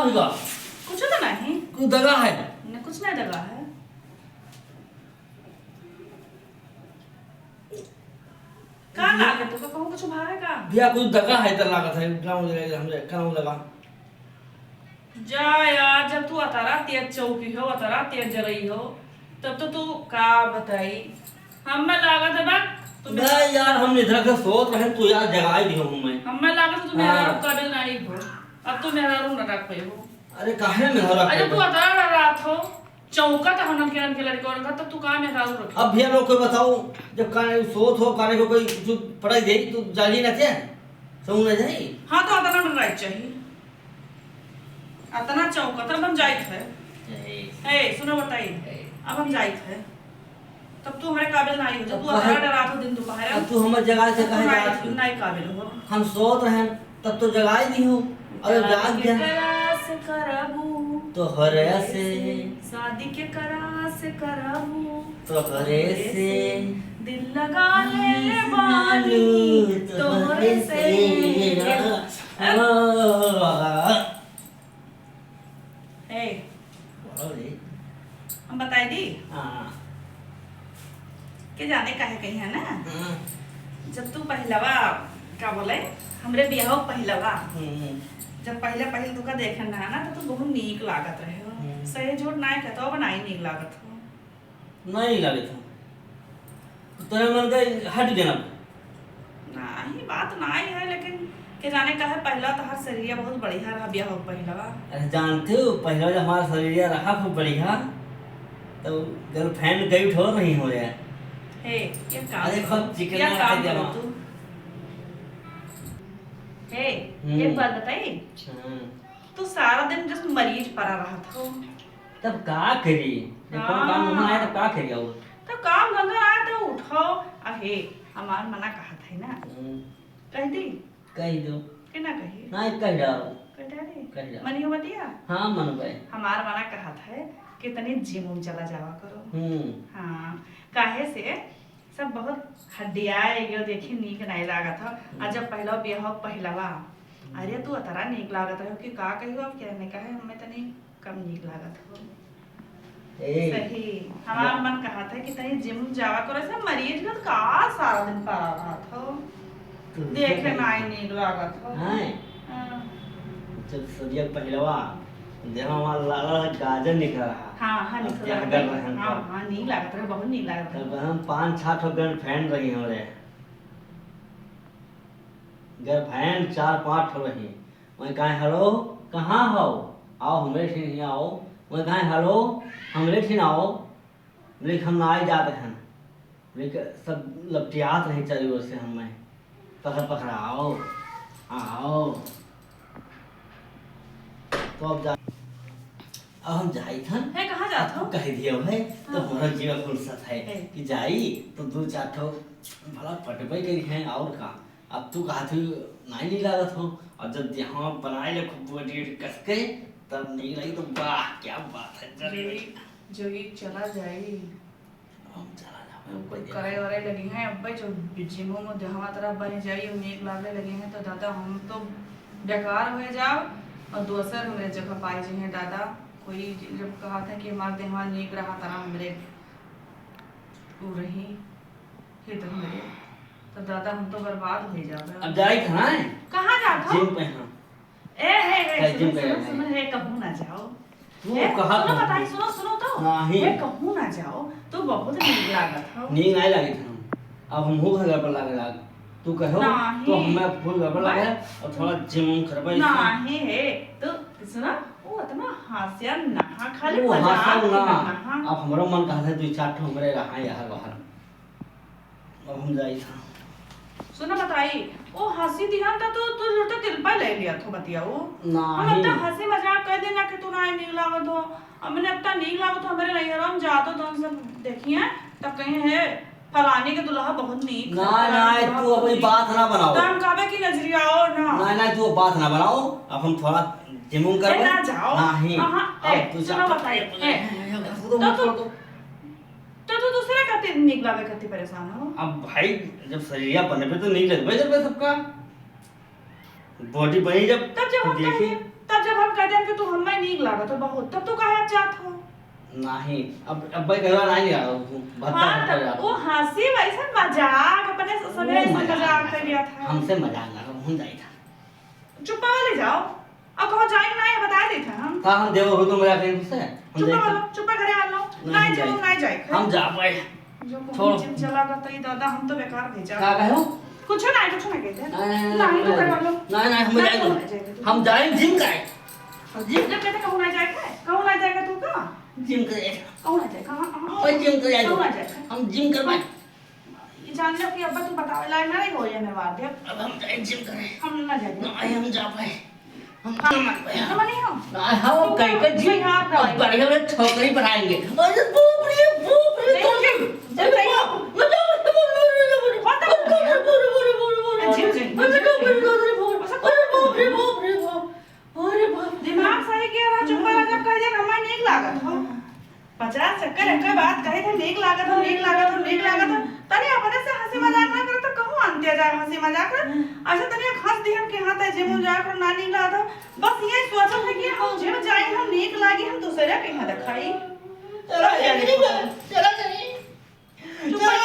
होगा? कुछ तो नहीं, कुछ दगा है? ने कुछ नहीं लगा है। का लागे तो का कहूं कुछ भाएगा। भैया कुछ दगा है तो लागत है गांव हमरे कानून लगा। जा यार, जब तू अतारा तेज चौकी हो, अतारा तेज जरई हो, तब तो तू का बताई हमें लागत है बा तुम नहीं यार हम इधर का सोच रहे तू यार जगाई दियो हूं मैं। हमें लागत है तू मेरा रूप काबिल नहीं हो। अब तू मेरा रूप न रख पे हो। अरे काहे में धरा? अरे तू अतारा रात हो चौका तो हम के लड़कों का, तब तू का मेरा रूप रख। अब भैया लोग को बताओ, जब काने सोच हो काने को कोई कुछ पढ़ाई दे तो जाली ना थे समझ ना जाई। हां तो अतना न राइट चाहिए, अतना चौका तब हम जाइत है। ए सुनो बताई, अब हम जाइत है तब तू हमारे काबिल नहीं हो। जब तू अतारा डरात हो दिन दोपहर, अब तू हमर जगह से कहे जात तू नहीं काबिल हो। हम सोच रहे हैं तब तो जगाई दी हूं। अरे जाग गया करास करबू तो हरे से शादी के करास करबू तो हरे से दिल लगा ले बानी तोरे से। ए हम बताई दी के जाने काहे कही है ना। जब तू पहलवा का बोले हमरे बियाह पहलवा, जब पहले पहले तू का देखन रहा ना तो तू बहुत नीक लागत रहे हो। सही झूठ नहीं कहता हो, बनाई नीक लागत हो। नहीं लगे था तेरे मन का हट देना नहीं बात नहीं है, लेकिन के जाने का है पहला तो हर शरीर बहुत बढ़िया रहा बियाह पहलवा। अरे जानते हो पहले जब हमारा शरीर रहा खूब बढ़िया तो गर्लफ्रेंड कई ठोर नहीं हो रहा है। हे ये काम अरे खूब चिकन क्या काम है करो जमा। तू। हे एक बात बताई, तू सारा दिन जस्ट मरीज पड़ा रहा था तब का करी जब कोई काम होना है तब का करी और तो काम धंधा आया तो उठो। अहे हमार मना कहा था ना, कह दी कह दो कि ना कही नहीं कह जाओ कह डाली कह जाओ। मनी हो बतिया। हाँ मन गए हमार मना कहा था कि तनी जिम उम चला जावा करो। हाँ काहे से सब बहुत हड्डियाए गयो देखी नीक नहीं लागत हो। आ जब पहला बियाह पहलवा अरे तू अतरा नीक लागत हो कि का कहियो अब क्या नहीं कहे हमें तनी कम नीक लागत हो। सही हमार मन कहा था कि तनी जिम जावा करो। सब मरीज का का सारा दिन पड़ा रहा था देखे नहीं नीक लागत हो। हां जब सूर्य पहलवा देह हमारा लाला गाजर निकल रहा। हाँ निकल रहा। हाँ नीक लागत रहे, बहुत नीक लागत रहे। तब हम 5-6 ठो गर्लफ्रेंड रही हमरे, गर्लफ्रेंड 4-5 ठो रही। मैं कहे हेलो कहाँ हो आओ हमरे ठिन ही आओ। मैं कहे हेलो हमरे ठिन आओ, लेकिन हम ना जाते हैं लेकिन सब लपटियात नहीं चली ओर से हमें पकड़ आओ आओ। तो अब जा अब हम जाई थन है कहाँ जात हो? कह दिया है तो हमारा जीवन फुर्सत है कि जाई तो 2-4 ठो भला पटबे करी हैं और का। अब तू कहा थी नहीं लागत हो और जब यहाँ बनाए ले खूब बड़ी कस के तब नहीं लगी तो वाह क्या बात है। जरूरी जो ये चला जाए हम चला कोई जाओ करे वरे लगी हैं अब जो जिमो में जहाँ तरफ बने जाइए नीक लागने लगे हैं तो दादा हम तो बेकार हो जाओ और दूसर हमरे जगह पाई जी हैं दादा। कोई जब कहा था कि हमारे देहवा नीक रहा तरह हमरे वो रही हित हमरे तो दादा हम तो बर्बाद हो जाओगे। अब जाई था ना कहाँ जात हो? जिम पे हां ए जिम पे सुनो हे कहूँ ना जाओ। तू कहा सुनो बताई सुनो तो नहीं हे कहूँ ना जाओ तो बहुत नीक लागत हो। नींद नहीं लगी था अब हम हो घर पर लागे लाग तू कहो तो हमें फुल घर पर लागे और थोड़ा जिम करबे नहीं है तो सुना वो इतना हास्य ना खाली वो मजाक हासा ना। ना। अब हमरो मन कहा था 2-4 ठो हमरे रहा यहाँ बाहर अब हम जाई था। सुना बताई ओ हंसी दिहन तो तू झूठा तिलपा ले लिया तो बतियाओ। हम नहीं इतना हंसी मजाक कर देना कि तू ना नीक लागत हो। हमने इतना नीक लागत हो हमारे नहीं हम जातो तो हम सब देखिए तब कहीं है फलाने के दुल्हा बहुत नीक नहीं तू अपनी बात ना बनाओ। तो हम काबे की नजरिया आओ ना। नहीं तू बात ना बनाओ। अब हम थोड़ा जिम करबे ना जाओ नहीं अब तू सुनो बताई तो दूसरे खातिर नीक लागे खातिर परेशान हो। अब भाई जब शरीर बने पे तो नहीं लगबे जब सबका बॉडी बनी जब तब जब हम देखी तब जब हम कहते हैं कि तू हमें नीक लागत हो बहुत, तब तू काहे अब जात हो? नहीं अब भाई कहवा नहीं आ रहा हूँ हाँ तब वो हंसी वैसा मजाक अपने सने मजाक कर लिया था। हमसे मजाक ना करो, हम जाई था। चुप ले जाओ, अब कहो जाएंगे ना ये बता दे था हम। हम देव हो तो मजाक नहीं से हम जाई। चुप करे आ लो, नहीं जाओ नहीं जाए। हम जा पाए जो को जिम चला गया तो ये दादा हम तो बेकार भेजा। क्या कहो? कुछ नहीं कहते। नहीं तो कर लो। नहीं हम जाएंगे, हम जाएंगे जिम करे। जिम जब कहते कहूं ना जाएगा, कहूं ना जाएगा तू का? जिम करे, कहूं ना जाएगा। हां और जिम करे कहूं ना जाएगा। हम जिम करवाए। ये जान लो कि अब्बा तू बतावे लायक नहीं हो ये मैं मार दे। अब हम जाए जिम करे। हम ना जाएंगे। नहीं हम जा पाए, हम मान पाए। हम नहीं हो। नहीं हम कहीं का जिम अब बढ़िया में छोकरी बनाएंगे। अरे बाप रे जब दिमाग सही किया रहा, चुप रहा। जब कह दे हमें नीक लागत हो 50 चक्कर एक बात कहे थे नीक लागत हो तनी अपने से हंसी मजाक ना करे तो कहूं अंत्य जाए हंसी मजाक अच्छा तनी हंस दिहन के हां त जिम जा कर ना नीक लागत बस ये सोचल है कि हम जिम जाए हम नीक लागी हम दूसरे के हां दिखाई चलो चलो चलो चुप रहो